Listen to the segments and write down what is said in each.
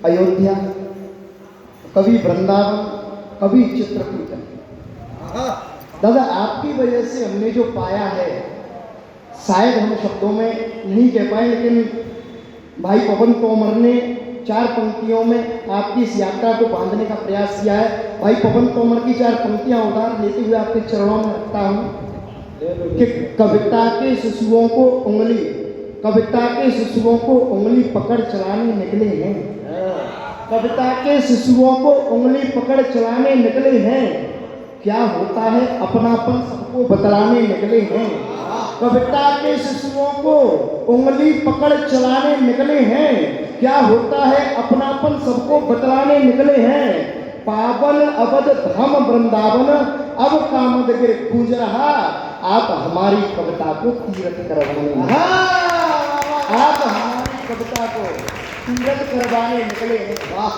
अयोध्या, कभी वृंदावन, कभी चित्रकूट। दादा आपकी वजह से हमने जो पाया है शायद हम शब्दों में नहीं कह पाए, लेकिन भाई पवन तोमर ने 4 पंक्तियों में आपकी इस यात्रा को बांधने का प्रयास किया है। भाई पवन तोमर की 4 पंक्तियां उधार लेते हुए आपके चरणों में रखता हूं कि कविता के शिशुओं को उंगली पकड़ चलाने निकले हैं। कविता के शिशुओं को उंगली पकड़ चलाने निकले हैं, क्या होता है अपनापन सबको बतलाने निकले हैं। कविता के शिशुओं को उंगली पकड़ चलाने निकले हैं, क्या होता है अपनापन सबको बतलाने निकले हैं। पावन अवध धाम वृंदावन अब कामदगिर गूंज रहा, आप हमारी कविता को तीरथ करवाने, आप हमारी कविता को तीरथ करवाने निकले हैं। वाह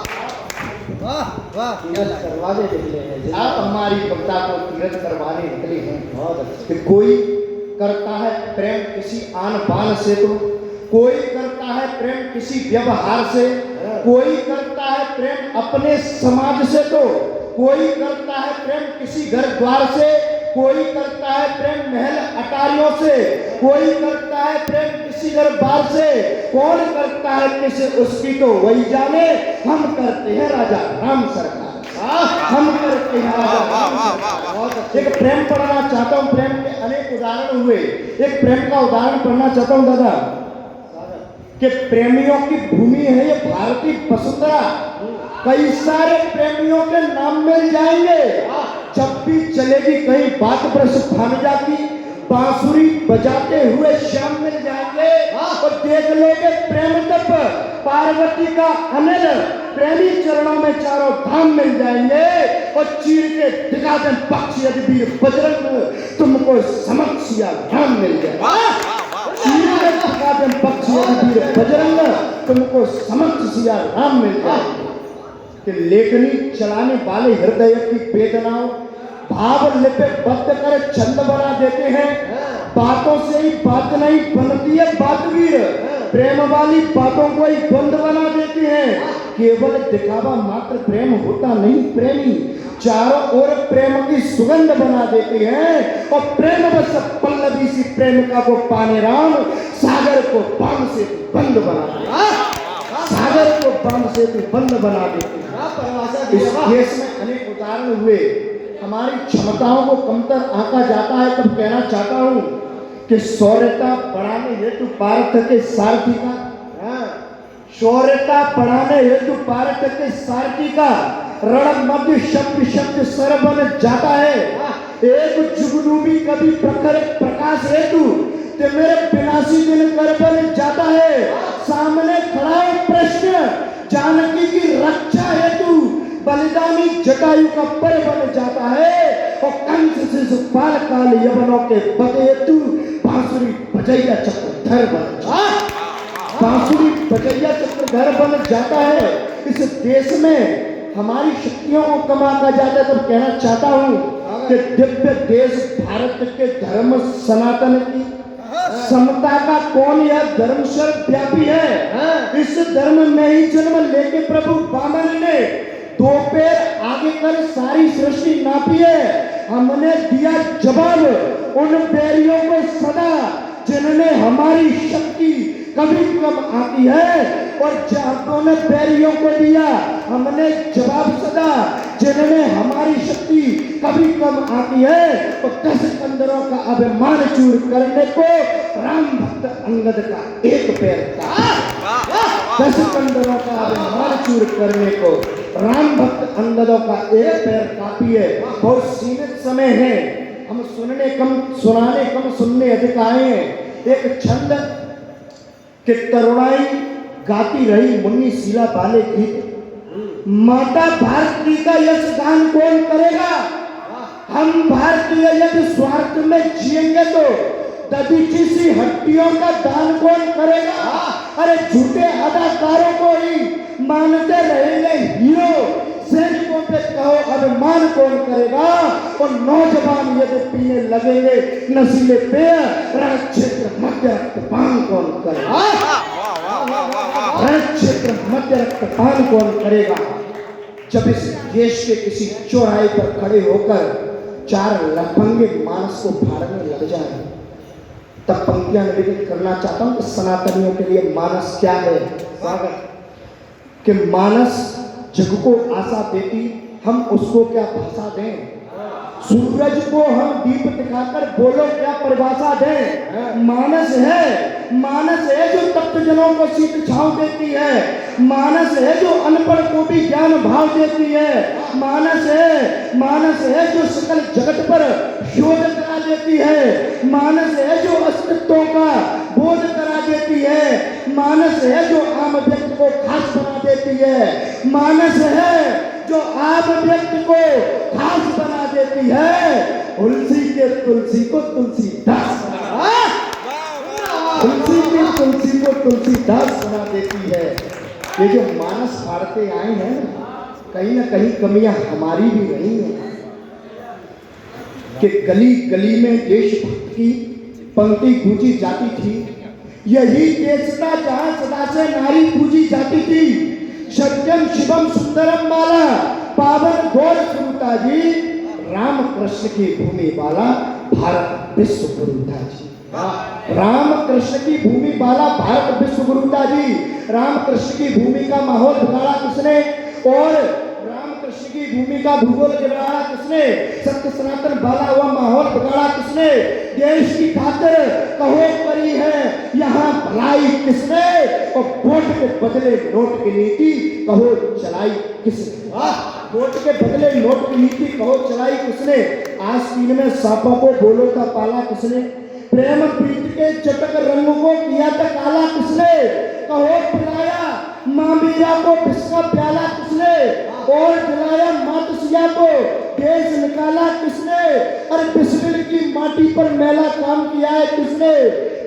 वाह वाह, तीरथ करवाने निकले हैं, आप हमारी कविता को तीरथ करवाने निकले हैं। बहुत अच्छा। कोई करता है प्रेम किसी आन बान से, तो कोई करता है प्रेम किसी व्यवहार से, कोई करता है प्रेम अपने समाज से, तो कोई करता है प्रेम किसी घर द्वार से, कोई करता है प्रेम महल अटारियों से, कोई करता है प्रेम किसी घर बार से, कौन करता है किसे उसकी तो वही जाने, हम करते हैं राजा राम सरकार, हम करते हैं राजा राम। एक प्रेम पढ़ना चाहता हूँ, प्रेम के अनेक उदाहरण हुए, एक प्रेम का उदाहरण पढ़ना चाहता हूँ दादा कि प्रेमियों की भूमि है ये भारतीय वसुंधरा, कई सारे प्रेमियों के नाम मिल जाएंगे, जब भी चलेगी कहीं बात बरस भानुजा की बांसुरी बजाते हुए श्याम मिल जाएंगे, और देख लोगे प्रेम तप पार्वती का अनिल, प्रेमी चरणों में चारों धाम मिल जाएंगे, और चीर के दिखा दें पक्षी अदबीर बजरंग, तुमको समक्ष या धाम मिल जाएगा। चीर के दिखा दें पक्षी अदबीर बजरंग, तुमको समक्ष या धाम मिल जाएगा। कि लेखनी चलाने वाले हृदय की वेदनाओं भाव लिपे बद्ध कर छंद बना देते हैं, बातों से ही बात नहीं बनती है बातवीर, प्रेम वाली बातों को ही बंद बना देते हैं, केवल दिखावा मात्र प्रेम होता नहीं, प्रेमी चारों ओर प्रेम की सुगंध बना देते हैं, और प्रेम बस पल्लवी सी प्रेमिका को पाने राम सागर को बांध से बंद बना देते, सागर को बांध से बंद बना देते। इस देश में अनेक उदाहरण हुए, हमारी क्षमताओं को कमतर आंका जाता है, तब कहना चाहता हूं कि शौर्यता बढ़ाने हेतु पार्थ के सारथी का, शौर्यता बढ़ाने हेतु पार्थ के सारथी का रण मध्य शब्द शब्द सरबन जाता है, एक जुगनूबी कभी प्रखर प्रकाश हेतु ते मेरे विनाशी दिन कर बन जाता है, सामने खड़ा है प्रश्न जानकी की रक्षा हेतु बलिदानी जटायु का पर बन जाता है, और कंस शिशुपाल काल यवनों के बद हेतु बांसुरी बजैया चक्रधर बन बांसुरी बजैया चक्रधर बन जाता है। इस देश में हमारी शक्तियों को कमाया जाता है, तब कहना चाहता हूँ कि दिव्य देश भारत के धर्म सनातन की समता का कौन यह धर्म सर्वव्यापी है, इस धर्म में ही जन्म लेके प्रभु वामन ने 2 पैर आगे कर सारी सृष्टि नापी है, हमने दिया जवाब उन बैरियों को सदा जिन्होंने हमारी शक्ति कभी कम आती है, और जहां ने बैरियों को दिया हमने जवाब सदा जिन्होंने हमारी शक्ति कभी कम आती है, और 10 कंदरों का अभिमान चूर करने को राम भक्त अंगद का एक पैर था, 10 कंदरों का अभिमान चूर करने को राम भक्त अंगदों का एक पैर काफी है। बहुत सीमित समय है, हम सुनाने कम सुनने अधिक आए हैं। एक छंद कि तरुणाई गाती रही मुन्नी शीला वाले गीत, माता भारती का यश गान कौन करेगा, हम भारतीय यदि स्वार्थ में जिएंगे तो दबीची सी हड्डियों का दान कौन करेगा, अरे झूठे अदाकारों को ही मानते रहेंगे हीरो, सैनिकों पे कहो अभिमान कौन करेगा, और नौजवान यदि पीने लगेंगे नशीले पेय रण क्षेत्र मध्य रक्तपान कौन करेगा। रण क्षेत्र मध्य रक्तपान कौन करेगा? जब इस देश के किसी चौराहे पर खड़े होकर 4 लफंगे मानस को फाड़ने लग जाए, तब पंक्तियां निवेदित करना चाहता हूं कि सनातनियों के लिए मानस क्या है। स्वागत कि मानस जग को आशा देती, हम उसको क्या भाषा दें? सूरज को हम दीप दिखाकर बोलो क्या परिभाषा दें? मानस है जो तप्त जनों को शीत छांव देती है। मानस है जो अनपढ़ को भी ज्ञान भाव देती है। मानस है जो सकल जगत पर शोध करा देती है। मानस है जो अस्तित्वों का बोध करा देती है। मानस है जो आम व्यक्ति को खास बना देती है। मानस है जो आम व्यक्ति को खास बना देती है। तुलसी के तुलसी को तुलसीदास तुलसी को तुलसीदास बना देती है। ये जो मानस फाड़ते आए हैं, कहीं ना कहीं कमियां हमारी भी रही हैं कि गली गली में देशभक्त की पंक्ति गूंजी जाती थी। यही देश था जहां सदा से नारी पूजी जाती थी। सत्यम शिवम सुंदरम वाला पावन गौर सुरुता जी, राम कृष्ण की भूमि वाला भारत विश्व गुरुता जी। राम कृष्ण की भूमि वाला भारत विश्व गुरुता जी। राम कृष्ण की भूमि का माहौल बिगाड़ा किसने? और राम कृष्ण की भूमि का भूगोल बिगाड़ा किसने? सत्य सनातन वाला हुआ माहौल बिगाड़ा किसने? देश की खातिर कहो करी है यहाँ भलाई किसने? और वोट के बदले नोट की नीति कहो चलाई किसने? वोट के बदले नोट की नीति कहो चलाई किसने? आस्तीन में सांपों को बोलो था पाला किसने? प्रेम प्रीत के चटक रंग को किया था काला किसने? कहो पिलाया माँ मीरा को बिस्का प्याला किसने? और दिलाया मातसिया को देश निकाला किसने? अरे बिस्मिल की माटी पर मेला काम किया है किसने?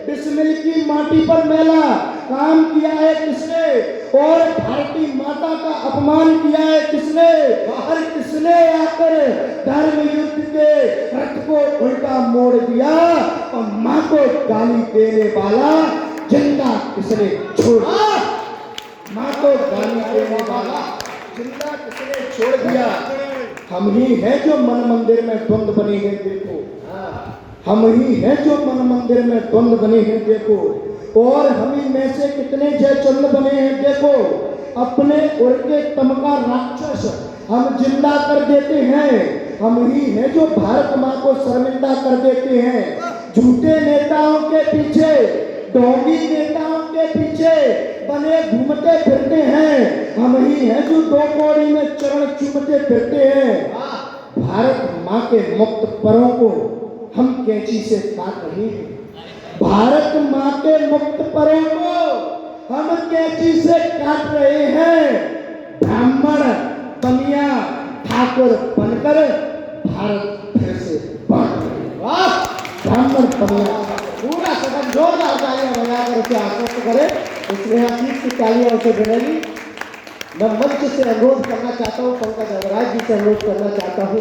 बिस्मिल की माटी पर मेला काम किया है किसने? और भारतीय माता का अपमान किया है किसने? और किसने आकर धर्म युद्ध के रथ को उल्टा मोड़ दिया और माँ को गाली देने वाला जिंदा किसने छोड़ा? माँ को गाली देने वाला जिंदा किसने छोड़ दिया? हम ही हैं जो मन मंदिर में द्वंद बने हैं देखो। हम ही हैं जो मन मंदिर में द्वंद बने हैं देखो। और हम ही में से कितने जयचंद बने हैं देखो। अपने उड़ के तमका राक्षस हम जिंदा कर देते हैं। हम ही हैं जो भारत माँ को शर्मिंदा कर देते हैं। झूठे नेताओं के पीछे, ढोंगी नेताओं के पीछे बने घूमते फिरते हैं। हम ही हैं जो 2 कौड़ी में चरण चूमते फिरते हैं। भारत माँ के मुक्त परों को हम कैंची से काट रहे हैं। भारत माँ के मुक्त परों को हम कैंची से काट रहे हैं। ब्राह्मण बनिया ठाकुर बनकर भारत फिर से बढ़ रहे। ब्राह्मण बनिया पूरा सदन जोरदार तालियां बजाकर उसे आश्वस्त करे। इसलिए आशीष की तालियां उसे बनेगी। मैं मंच से अनुरोध करना चाहता हूँ, पंकज अग्रवाल जी से अनुरोध करना चाहता हूँ